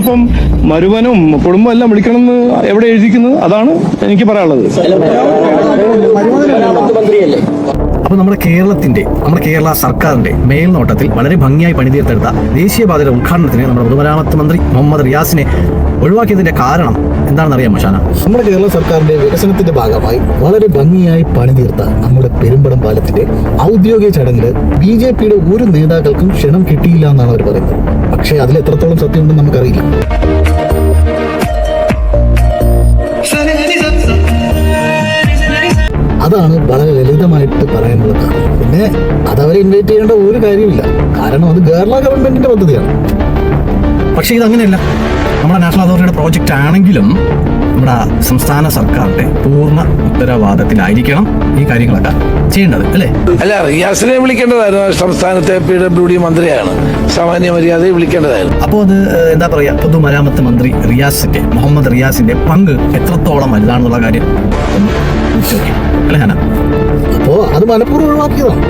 അതോടൊപ്പം മരുവനും കുടുംബം എല്ലാം വിളിക്കണമെന്ന് എവിടെ എഴുതിക്കുന്നത്? അതാണ് എനിക്ക് പറയാനുള്ളത്. അപ്പോൾ നമ്മുടെ കേരള സർക്കാരിന്റെ മേൽനോട്ടത്തിൽ വളരെ ഭംഗിയായി പണിതീർത്തെടുത്ത ദേശീയപാതയുടെ ഉദ്ഘാടനത്തിന് നമ്മുടെ പൊതുമരാമത്ത് മന്ത്രി മുഹമ്മദ് റിയാസിനെ ഒഴിവാക്കിയതിന്റെ കാരണം എന്താണെന്ന് അറിയാമോ ഷാന? നമ്മുടെ കേരള സർക്കാരിന്റെ വികസനത്തിന്റെ ഭാഗമായി വളരെ ഭംഗിയായി പണിതീർത്ത നമ്മുടെ പെരുമ്പടം പാലത്തിന്റെ ഔദ്യോഗിക ചടങ്ങിൽ BJPയുടെ ഒരു നേതാക്കൾക്കും ക്ഷണം കിട്ടിയില്ല എന്നാണ് അവർ പറയുന്നത്. പക്ഷേ അതിൽ എത്രത്തോളം സത്യമുണ്ടെന്ന് നമുക്കറിയില്ല. അതാണ് വളരെ ലളിതമായിട്ട് പറയാനുള്ള കാരണം. പിന്നെ അതവരെ ഇൻവൈറ്റ് ചെയ്യേണ്ട ഒരു കാര്യമില്ല, കാരണം അത് കേരള ഗവൺമെന്റിന്റെ പദ്ധതിയാണ്. പക്ഷേ ഇതങ്ങനെയല്ല. നമ്മുടെ നാഷണൽ അതോറിറ്റിയുടെ പ്രോജക്റ്റ് ആണെങ്കിലും നമ്മുടെ സംസ്ഥാന സർക്കാരിന്റെ പൂർണ്ണ ഉത്തരവാദിത്തത്തിലായിരിക്കണം ഈ കാര്യങ്ങളൊക്കെ ചെയ്യേണ്ടത്, അല്ലേ? അല്ല, റിയാസിനെ വിളിക്കേണ്ടതായിരുന്നു. സംസ്ഥാനത്തെ PWD മന്ത്രിയാണ്, സാമാന്യ മര്യാദയെ വിളിക്കേണ്ടതായിരുന്നു. അപ്പോൾ അത് എന്താ പറയാ, പൊതുമരാമത്ത് മന്ത്രി മുഹമ്മദ് റിയാസിന്റെ പങ്ക് എത്രത്തോളം വലുതാണെന്നുള്ള കാര്യം അല്ലേ ഹാന? അപ്പോൾ അത് മനഃപൂർവ്വം ഒഴിവാക്കിയതാണ്.